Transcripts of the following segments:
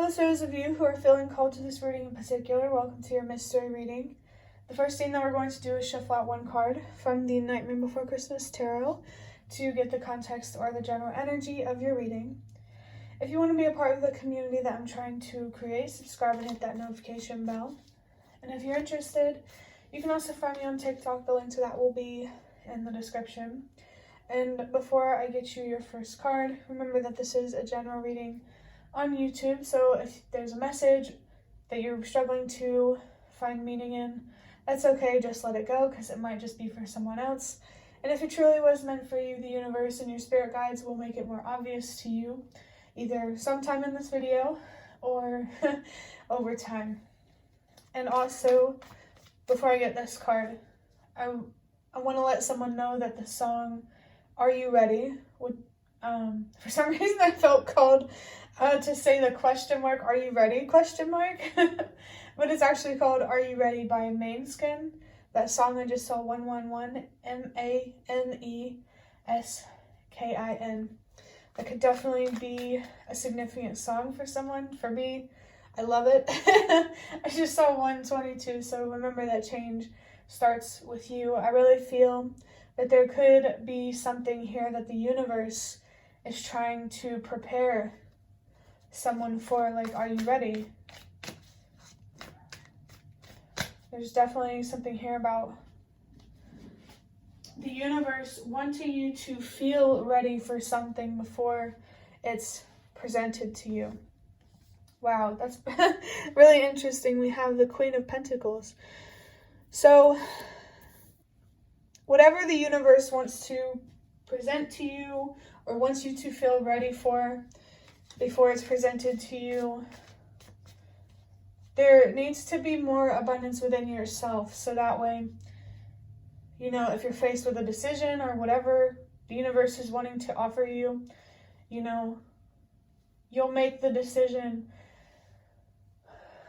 with those of you who are feeling called to this reading in particular, welcome to your mystery reading. The first thing that we're going to do is shuffle out one card from the Nightmare Before Christmas Tarot to get the context or the general energy of your reading. If you want to be a part of the community that I'm trying to create, subscribe and hit that notification bell. And if you're interested, you can also find me on TikTok. The link to that will be in the description. And before I get you your first card, remember that this is a general reading on YouTube, so if there's a message that you're struggling to find meaning in, that's okay, just let it go, because it might just be for someone else. And if it truly was meant for you, the universe and your spirit guides will make it more obvious to you, either sometime in this video or over time. And also, before I get this card, I want to let someone know that the song Are You Ready would, for some reason I felt called to say the question mark, are you ready, question mark? But it's actually called Are You Ready by Mainskin. That song I just saw, 111, MANESKIN. That could definitely be a significant song for someone. For me, I love it. I just saw 122, so remember that change starts with you. I really feel that there could be something here that the universe is trying to prepare someone for, like, are you ready? There's definitely something here about the universe wanting you to feel ready for something before it's presented to you. Wow, that's really interesting. We have the Queen of Pentacles. So, whatever the universe wants to present to you or wants you to feel ready for before it's presented to you, there needs to be more abundance within yourself. So that way, you know, if you're faced with a decision or whatever the universe is wanting to offer you, you know, you'll make the decision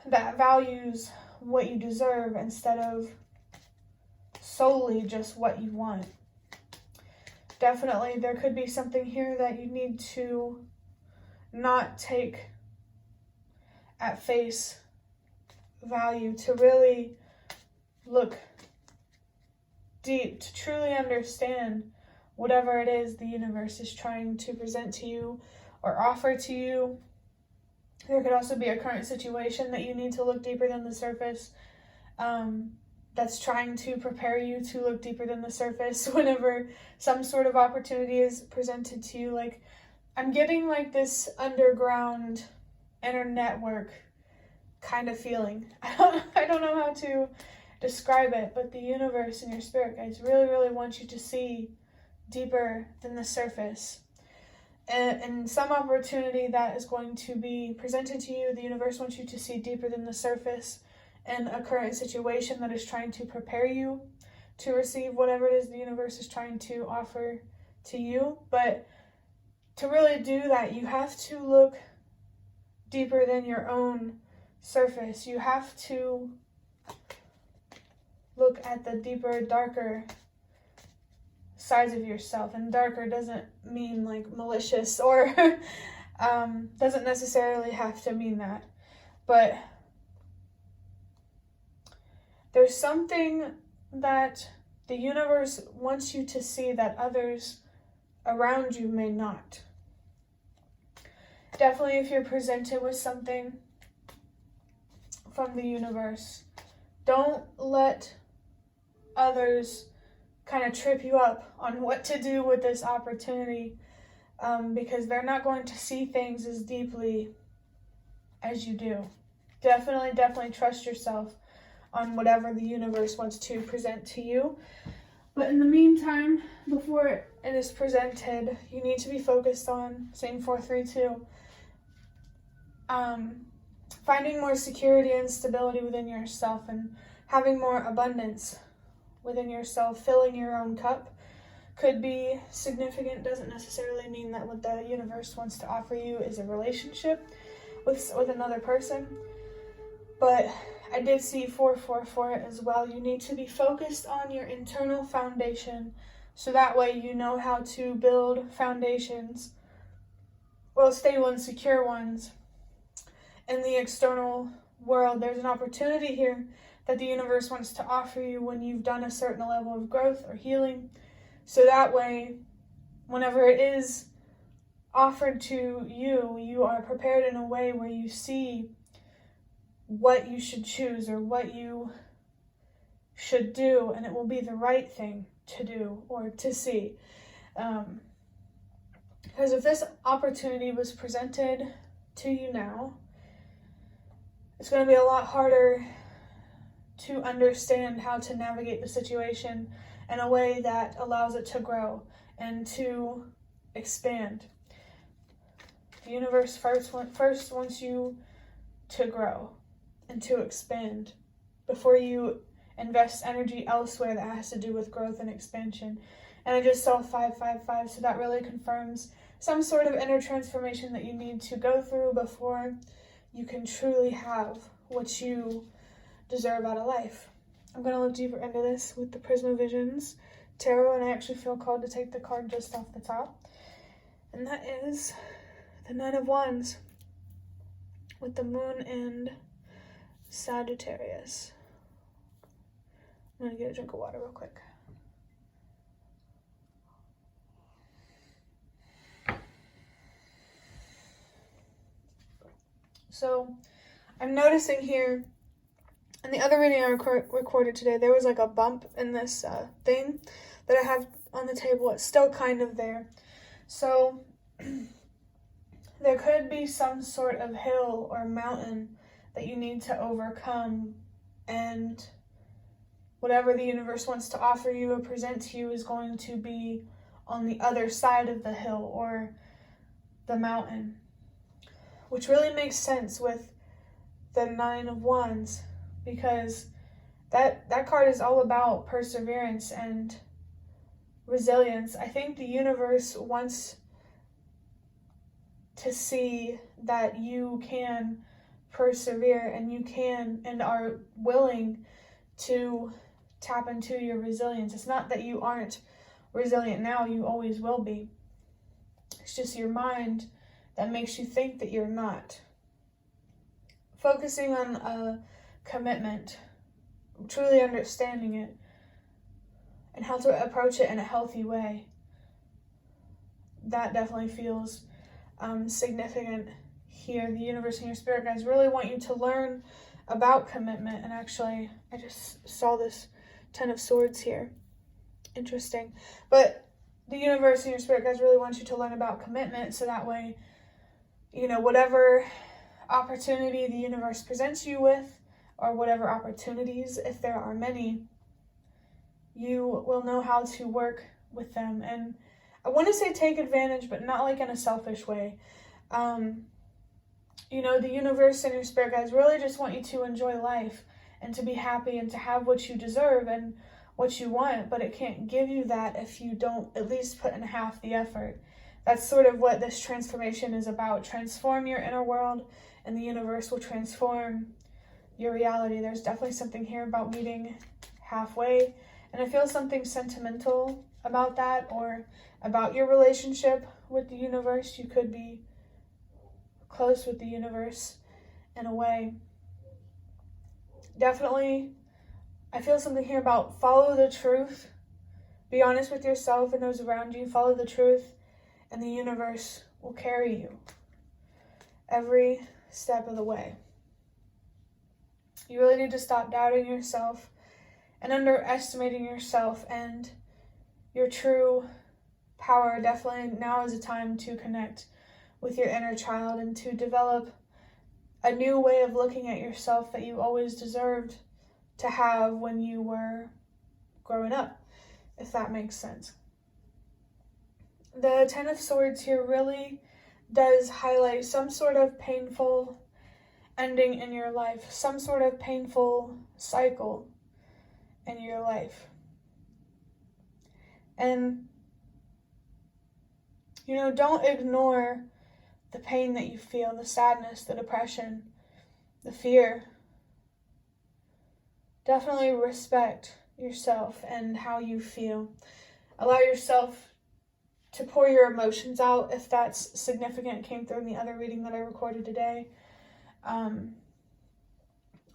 that values what you deserve instead of solely just what you want. Definitely, there could be something here that you need to not take at face value, to really look deep, to truly understand whatever it is the universe is trying to present to you or offer to you. There could also be a current situation that you need to look deeper than the surface, that's trying to prepare you to look deeper than the surface whenever some sort of opportunity is presented to you. Like, I'm getting like this underground inner network kind of feeling. I don't know how to describe it, but the universe and your spirit guides really, really want you to see deeper than the surface. And some opportunity that is going to be presented to you, the universe wants you to see deeper than the surface in a current situation that is trying to prepare you to receive whatever it is the universe is trying to offer to you. But to really do that, you have to look deeper than your own surface. You have to look at the deeper, darker sides of yourself. And darker doesn't mean like malicious or doesn't necessarily have to mean that. But there's something that the universe wants you to see that others around you may not. Definitely, if you're presented with something from the universe, don't let others kind of trip you up on what to do with this opportunity, because they're not going to see things as deeply as you do. Definitely trust yourself on whatever the universe wants to present to you. But in the meantime, before it is presented, you need to be focused on, same 432, finding more security and stability within yourself and having more abundance within yourself. Filling your own cup could be significant. Doesn't necessarily mean that what the universe wants to offer you is a relationship with another person. But I did see 444 as well. You need to be focused on your internal foundation, so that way you know how to build foundations, well, stable and secure ones, in the external world. There's an opportunity here that the universe wants to offer you when you've done a certain level of growth or healing. So that way, whenever it is offered to you, you are prepared in a way where you see what you should choose or what you should do, and it will be the right thing to do or to see. Because if this opportunity was presented to you now, it's going to be a lot harder to understand how to navigate the situation in a way that allows it to grow and to expand. The universe first wants you to grow and to expand before you invest energy elsewhere that has to do with growth and expansion. And I just saw 555, so that really confirms some sort of inner transformation that you need to go through before you can truly have what you deserve out of life. I'm going to look deeper into this with the Prisma Visions Tarot, and I actually feel called to take the card just off the top. And that is the Nine of Wands with the Moon and Sagittarius. I'm going to get a drink of water real quick. So, I'm noticing here, in the other reading I recorded today, there was like a bump in this thing that I have on the table. It's still kind of there. So, there could be some sort of hill or mountain that you need to overcome, and whatever the universe wants to offer you or present to you is going to be on the other side of the hill or the mountain, which really makes sense with the Nine of Wands, because that card is all about perseverance and resilience. I think the universe wants to see that you can persevere and you can and are willing to tap into your resilience. It's not that you aren't resilient now, you always will be. It's just your mind that makes you think that you're not. Focusing on a commitment, truly understanding it, and how to approach it in a healthy way, that definitely feels significant here. The universe and your spirit guides really want you to learn about commitment. And actually, I just saw this Ten of Swords here. Interesting. But the universe and your spirit guides really want you to learn about commitment, so that way, you know, whatever opportunity the universe presents you with, or whatever opportunities, if there are many, you will know how to work with them. And I want to say take advantage, but not like in a selfish way. You know, the universe and your spirit guides really just want you to enjoy life and to be happy and to have what you deserve and what you want, but it can't give you that if you don't at least put in half the effort. That's sort of what this transformation is about. Transform your inner world, and the universe will transform your reality. There's definitely something here about meeting halfway, and I feel something sentimental about that, or about your relationship with the universe. You could be close with the universe in a way. Definitely, I feel something here about follow the truth. Be honest with yourself and those around you. Follow the truth, and the universe will carry you every step of the way. You really need to stop doubting yourself and underestimating yourself and your true power. Definitely now is a time to connect with your inner child and to develop a new way of looking at yourself that you always deserved to have when you were growing up, if that makes sense. The Ten of Swords here really does highlight some sort of painful ending in your life, some sort of painful cycle in your life. And, you know, don't ignore the pain that you feel, the sadness, the depression, the fear. Definitely respect yourself and how you feel. Allow yourself to pour your emotions out if that's significant. It came through in the other reading that I recorded today.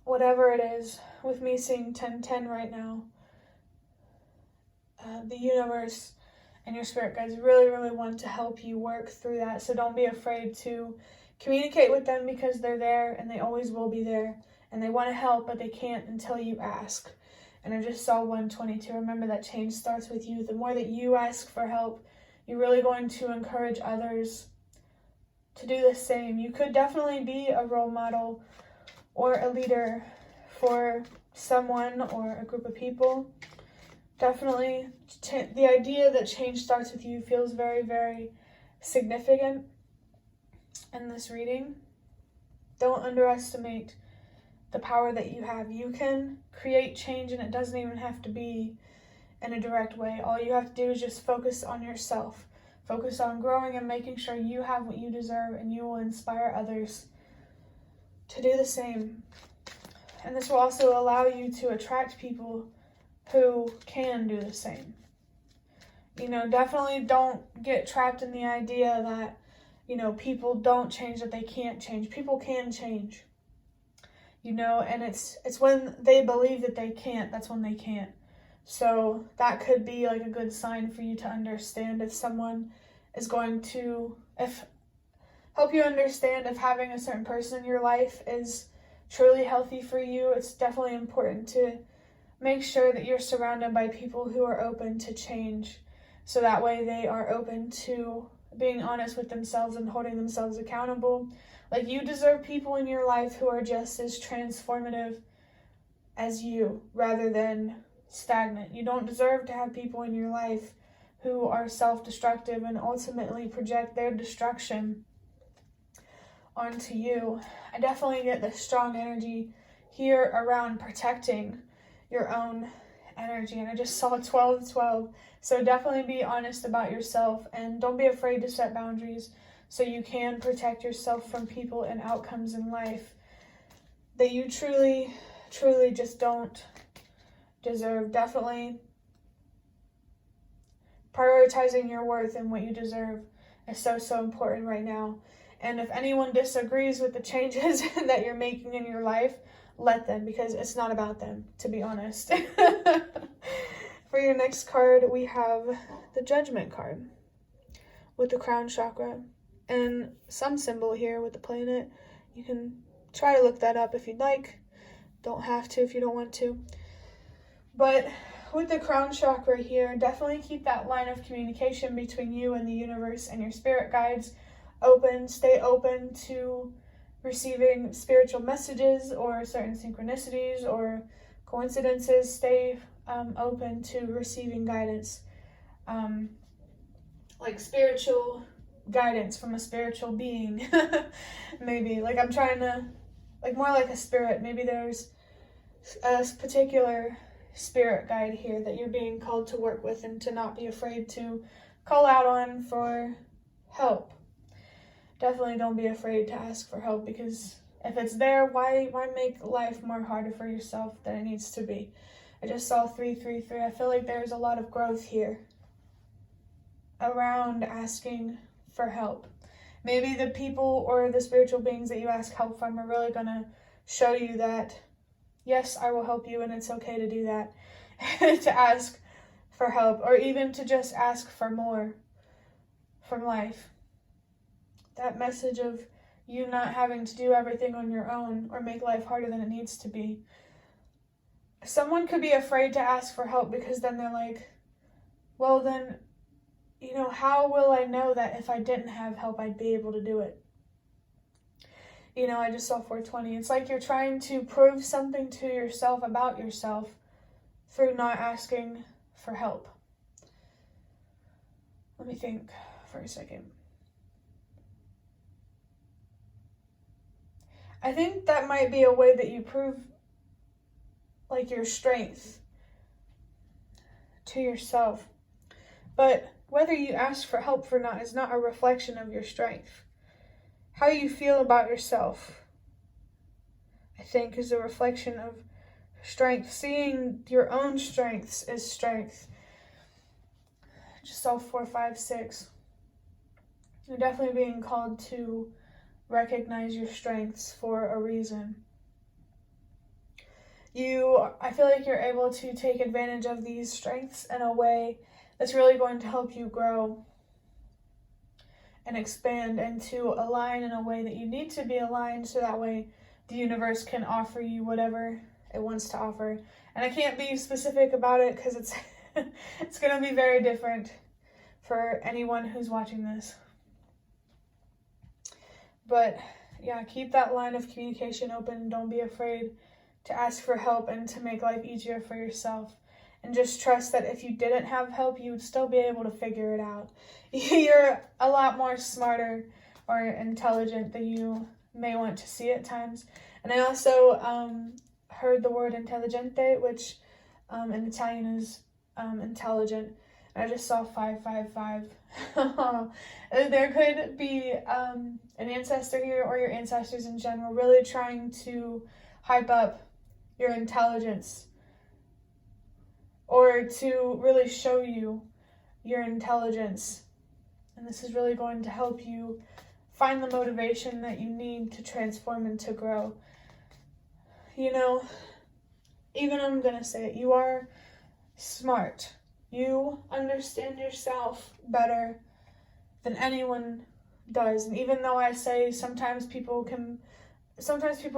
whatever it is, with me seeing 1010 right now, the universe and your spirit guides really, really want to help you work through that. So don't be afraid to communicate with them, because they're there and they always will be there. And they want to help, but they can't until you ask. And I just saw 122. Remember that change starts with you. The more that you ask for help, you're really going to encourage others to do the same. You could definitely be a role model or a leader for someone or a group of people. Definitely, the idea that change starts with you feels very, very significant in this reading. Don't underestimate the power that you have. You can create change, and it doesn't even have to be in a direct way. All you have to do is just focus on yourself. Focus on growing and making sure you have what you deserve, and you will inspire others to do the same. And this will also allow you to attract people who can do the same. Definitely don't get trapped in the idea that, people don't change, that they can't change. People can change. And it's when they believe that they can't, that's when they can't. So that could be like a good sign for you to understand if someone is going to help you understand if having a certain person in your life is truly healthy for you. It's definitely important to make sure that you're surrounded by people who are open to change, so that way they are open to being honest with themselves and holding themselves accountable. Like, you deserve people in your life who are just as transformative as you, rather than stagnant. You don't deserve to have people in your life who are self-destructive and ultimately project their destruction onto you. I definitely get the strong energy here around protecting your own energy, and I just saw 12. So definitely be honest about yourself, and don't be afraid to set boundaries so you can protect yourself from people and outcomes in life that you truly just don't deserve. Definitely prioritizing your worth and what you deserve is so important right now. And if anyone disagrees with the changes that you're making in your life, let them, because it's not about them, to be honest. For your next card, we have the Judgment card with the crown chakra and some symbol here with the planet. You can try to look that up if you'd like. Don't have to if you don't want to. But with the crown chakra here, definitely keep that line of communication between you and the universe and your spirit guides open. Stay open to receiving spiritual messages or certain synchronicities or coincidences. Stay open to receiving guidance, like spiritual guidance from a spiritual being. Maybe like I'm trying to, like, more like a spirit. Maybe there's a particular spirit guide here that you're being called to work with, and to not be afraid to call out on for help. Definitely don't be afraid to ask for help, because if it's there, why make life more harder for yourself than it needs to be? I just saw 333. I feel like there's a lot of growth here around asking for help. Maybe the people or the spiritual beings that you ask help from are really going to show you that, yes, I will help you, and it's okay to do that. To ask for help, or even to just ask for more from life. That message of you not having to do everything on your own or make life harder than it needs to be. Someone could be afraid to ask for help because then they're like, well then, how will I know that if I didn't have help, I'd be able to do it? I just saw 420. It's like you're trying to prove something to yourself about yourself through not asking for help. Let me think for a second. I think that might be a way that you prove like your strength to yourself. But whether you ask for help or not is not a reflection of your strength. How you feel about yourself, I think, is a reflection of strength. Seeing your own strengths as strength. Just saw 4, 5, 6. You're definitely being called to recognize your strengths for a reason. I feel like you're able to take advantage of these strengths in a way that's really going to help you grow and expand and to align in a way that you need to be aligned, so that way the universe can offer you whatever it wants to offer. And I can't be specific about it because it's it's going to be very different for anyone who's watching this. But yeah, keep that line of communication open. Don't be afraid to ask for help and to make life easier for yourself. And just trust that if you didn't have help, you would still be able to figure it out. You're a lot more smarter or intelligent than you may want to see at times. And I also heard the word intelligente, which in Italian is intelligent. I just saw 555. There could be an ancestor here, or your ancestors in general, really trying to hype up your intelligence, or to really show you your intelligence. And this is really going to help you find the motivation that you need to transform and to grow. You know, even I'm going to say it, you are smart. You understand yourself better than anyone does. And even though I say sometimes people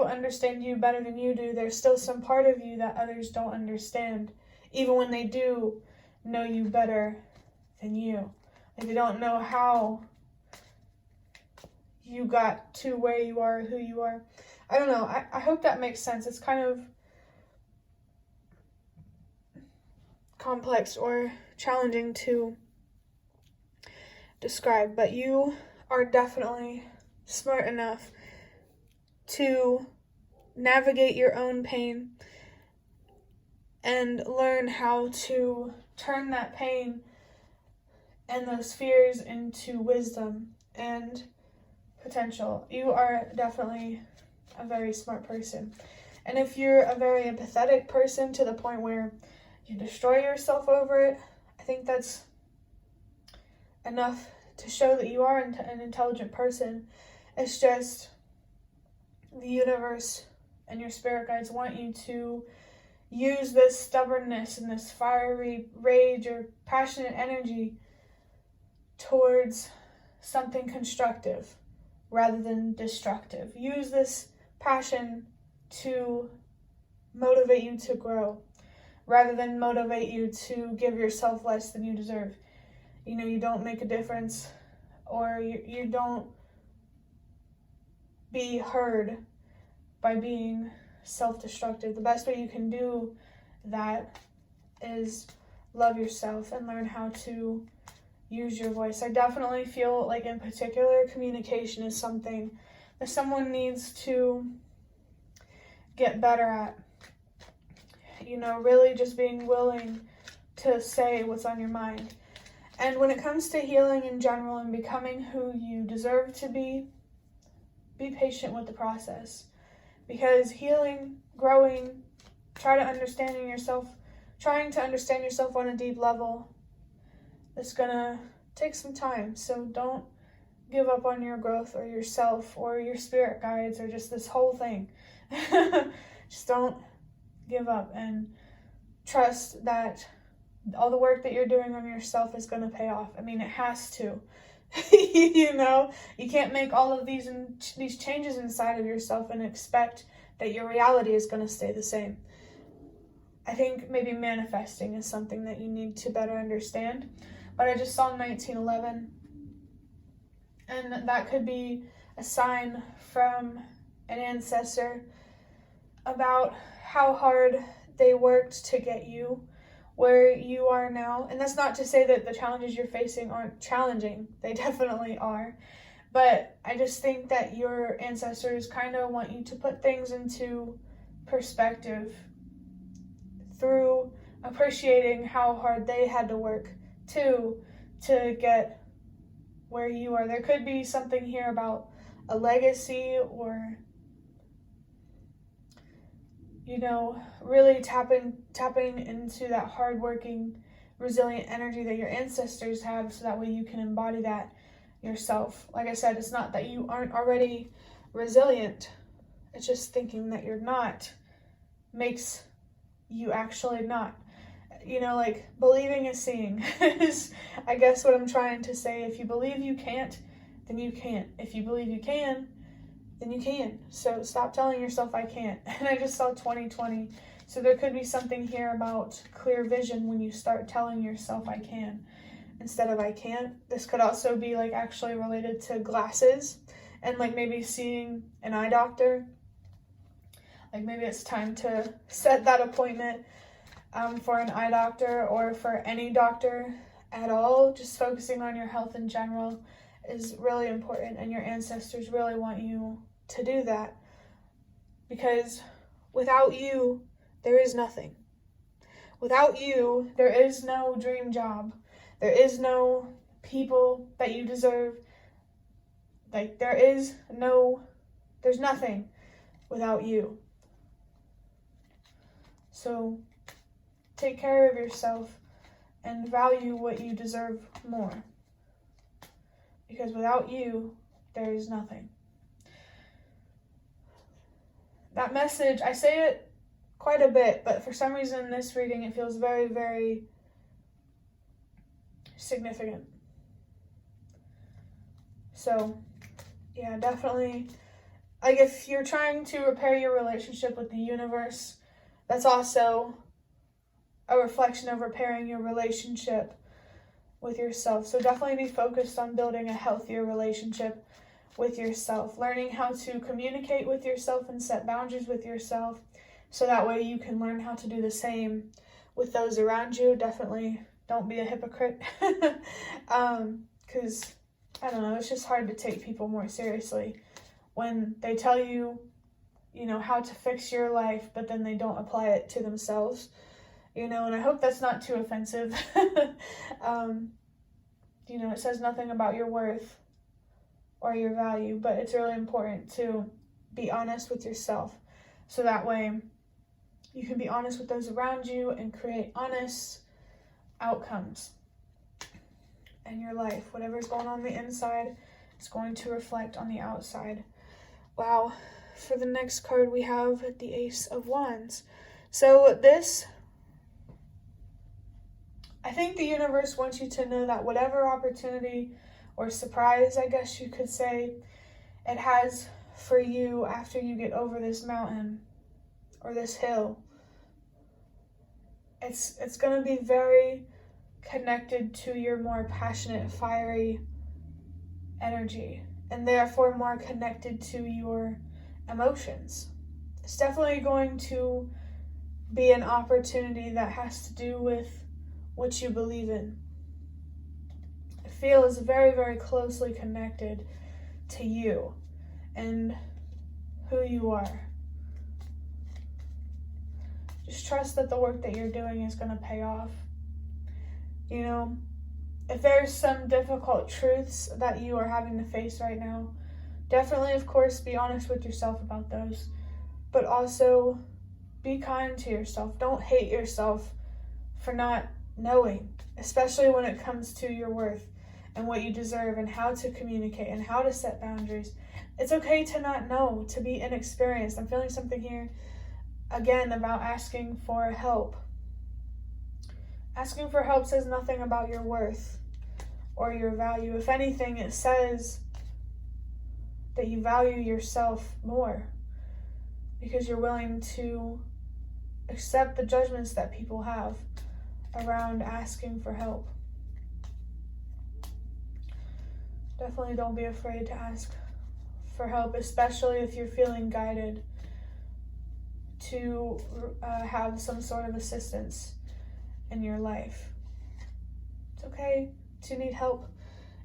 understand you better than you do, there's still some part of you that others don't understand, even when they do know you better than you. Like, they don't know how you got to where you are, who you are. I don't know. I hope that makes sense. It's kind of complex or challenging to describe, but you are definitely smart enough to navigate your own pain and learn how to turn that pain and those fears into wisdom and potential. You are definitely a very smart person. And if you're a very empathetic person to the point where you destroy yourself over it, I think that's enough to show that you are an intelligent person. It's just the universe and your spirit guides want you to use this stubbornness and this fiery rage or passionate energy towards something constructive rather than destructive. Use this passion to motivate you to grow rather than motivate you to give yourself less than you deserve. You know, you don't make a difference, or you don't be heard by being self-destructive. The best way you can do that is love yourself and learn how to use your voice. I definitely feel like, in particular, communication is something that someone needs to get better at. You know, really just being willing to say what's on your mind. And when it comes to healing in general and becoming who you deserve to be patient with the process. Because healing, growing, trying to understand yourself on a deep level, it's gonna take some time. So don't give up on your growth or yourself or your spirit guides or just this whole thing. Just don't give up and trust that all the work that you're doing on yourself is going to pay off. I mean, it has to. You know, you can't make all of these changes inside of yourself and expect that your reality is going to stay the same. I think maybe manifesting is something that you need to better understand. But I just saw 1911, and that could be a sign from an ancestor about how hard they worked to get you where you are now. And that's not to say that the challenges you're facing aren't challenging. They definitely are. But I just think that your ancestors kind of want you to put things into perspective through appreciating how hard they had to work to get where you are. There could be something here about a legacy, or you know, really tapping into that hardworking, resilient energy that your ancestors have, so that way you can embody that yourself. Like I said, it's not that you aren't already resilient. It's just thinking that you're not makes you actually not. You know, like, believing is seeing is, I guess, what I'm trying to say. If you believe you can't, then you can't. If you believe you can, then you can. So stop telling yourself I can't. And I just saw 2020. So there could be something here about clear vision when you start telling yourself I can instead of I can't. This could also be like actually related to glasses and like maybe seeing an eye doctor. Like maybe it's time to set that appointment for an eye doctor or for any doctor at all. Just focusing on your health in general is really important, and your ancestors really want you to do that, because without you, there is nothing. Without you, there is no dream job. There is no people that you deserve. Like, there's nothing without you. So take care of yourself and value what you deserve more. Because without you, there is nothing. That message, I say it quite a bit, but for some reason in this reading it feels very, very significant. So, yeah, definitely, like, if you're trying to repair your relationship with the universe, that's also a reflection of repairing your relationship with yourself. So definitely be focused on building a healthier relationship with yourself, learning how to communicate with yourself and set boundaries with yourself, so that way you can learn how to do the same with those around you. Definitely don't be a hypocrite, because I don't know, it's just hard to take people more seriously when they tell you, you know, how to fix your life, but then they don't apply it to themselves. You know, and I hope that's not too offensive. You know, it says nothing about your worth or your value, but it's really important to be honest with yourself, so that way you can be honest with those around you and create honest outcomes in your life. Whatever's going on the inside is going to reflect on the outside. Wow. For the next card, we have the Ace of Wands. So this, I think the universe wants you to know that whatever opportunity or surprise, I guess you could say, it has for you after you get over this mountain or this hill, it's going to be very connected to your more passionate, fiery energy, and therefore more connected to your emotions. It's definitely going to be an opportunity that has to do with what you believe in. I feel is very, very closely connected to you and who you are. Just trust that the work that you're doing is going to pay off. You know, if there's some difficult truths that you are having to face right now, definitely, of course, be honest with yourself about those. But also, be kind to yourself. Don't hate yourself for not knowing, especially when it comes to your worth and what you deserve and how to communicate and how to set boundaries. It's okay to not know, to be inexperienced. I'm feeling something here, again, about asking for help. Asking for help says nothing about your worth or your value. If anything, it says that you value yourself more because you're willing to accept the judgments that people have around asking for help. Definitely don't be afraid to ask for help, especially if you're feeling guided to have some sort of assistance in your life. It's okay to need help.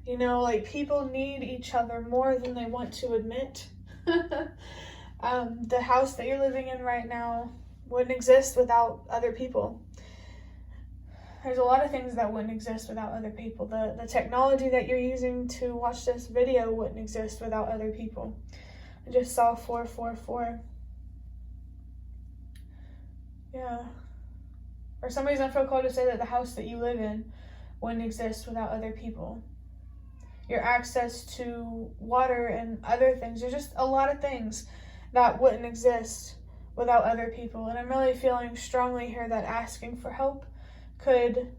You know, like, people need each other more than they want to admit. The house that you're living in right now wouldn't exist without other people. There's a lot of things that wouldn't exist without other people. The technology that you're using to watch this video wouldn't exist without other people. I just saw 444. Yeah. For some reason, I feel called to say that the house that you live in wouldn't exist without other people. your access to water and other things. There's just a lot of things that wouldn't exist without other people. And I'm really feeling strongly here that asking for help could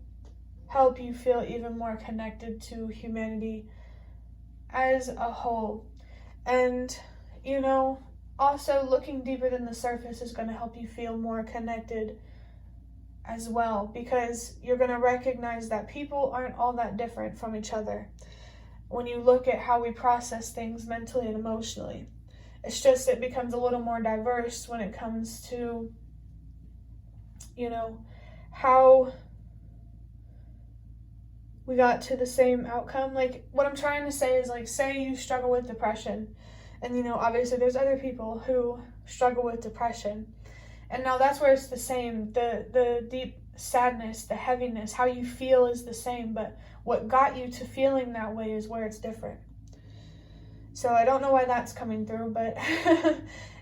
help you feel even more connected to humanity as a whole. And, you know, also looking deeper than the surface is going to help you feel more connected as well, because you're going to recognize that people aren't all that different from each other when you look at how we process things mentally and emotionally. It's just it becomes a little more diverse when it comes to, you know, how we got to the same outcome. Like, what I'm trying to say is, like, say you struggle with depression, and, you know, obviously there's other people who struggle with depression, and now that's where it's the same. The deep sadness, the heaviness, how you feel is the same, but what got you to feeling that way is where it's different. So I don't know why that's coming through, but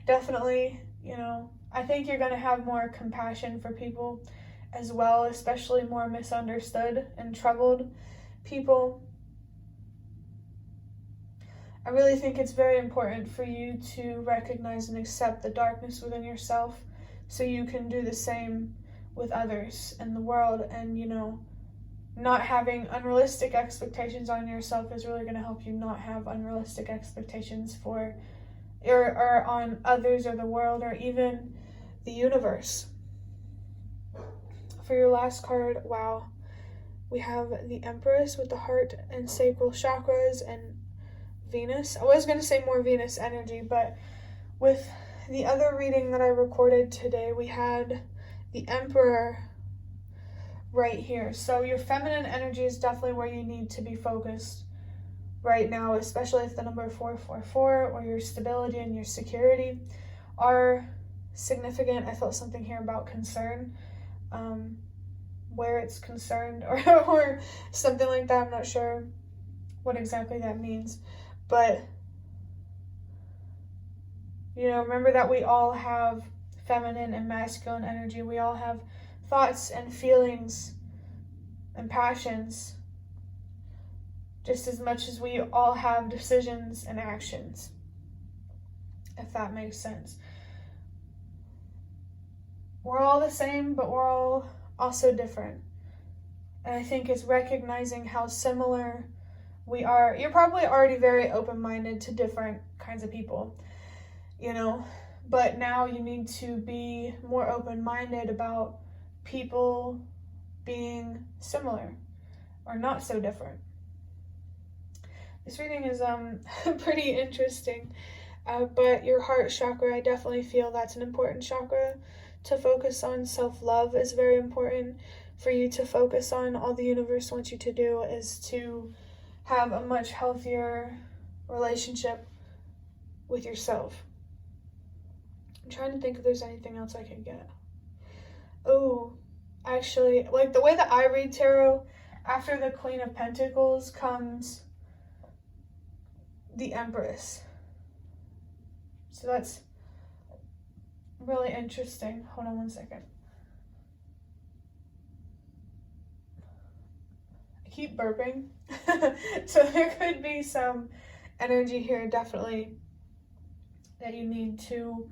definitely, you know, I think you're going to have more compassion for people as well, especially more misunderstood and troubled people. I really think it's very important for you to recognize and accept the darkness within yourself so you can do the same with others in the world. And, you know, not having unrealistic expectations on yourself is really going to help you not have unrealistic expectations for or on others or the world or even the universe. For your last card, wow, we have the Empress with the heart and sacral chakras and Venus. I was going to say more Venus energy, but with the other reading that I recorded today, we had the Emperor right here. So your feminine energy is definitely where you need to be focused right now, especially if the number 444 or your stability and your security are significant. I felt something here about concern, where it's concerned or something like that. I'm not sure what exactly that means, but, you know, remember that we all have feminine and masculine energy. We all have thoughts and feelings and passions just as much as we all have decisions and actions, if that makes sense. We're all the same, but we're all also different. And I think it's recognizing how similar we are. You're probably already very open-minded to different kinds of people, you know, but now you need to be more open-minded about people being similar or not so different. This reading is pretty interesting, but your heart chakra, I definitely feel that's an important chakra to focus on. Self-love is very important for you to focus on. All the universe wants you to do is to have a much healthier relationship with yourself. I'm trying to think if there's anything else I can get. Oh, actually, like the way that I read tarot, after the Queen of Pentacles comes the Empress. So that's really interesting. Hold on one second. I keep burping. So there could be some energy here, definitely, that you need to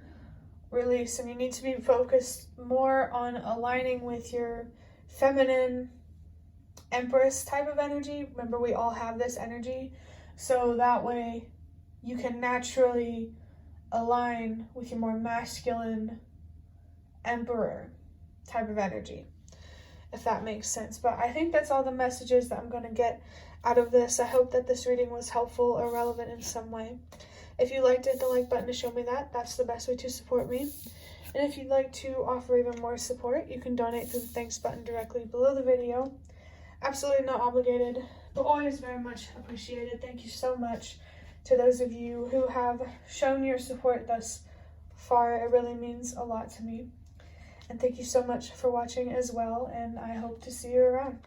release, and you need to be focused more on aligning with your feminine Empress type of energy. Remember, we all have this energy, so that way you can naturally align with your more masculine Emperor type of energy, if that makes sense. But I think that's all the messages that I'm going to get out of this. I hope that this reading was helpful or relevant in some way. If you liked it, the like button to show me that. That's the best way to support me. And if you'd like to offer even more support, you can donate through the thanks button directly below the video. Absolutely not obligated, but always very much appreciated. Thank you so much to those of you who have shown your support thus far. It really means a lot to me. And thank you so much for watching as well, and I hope to see you around.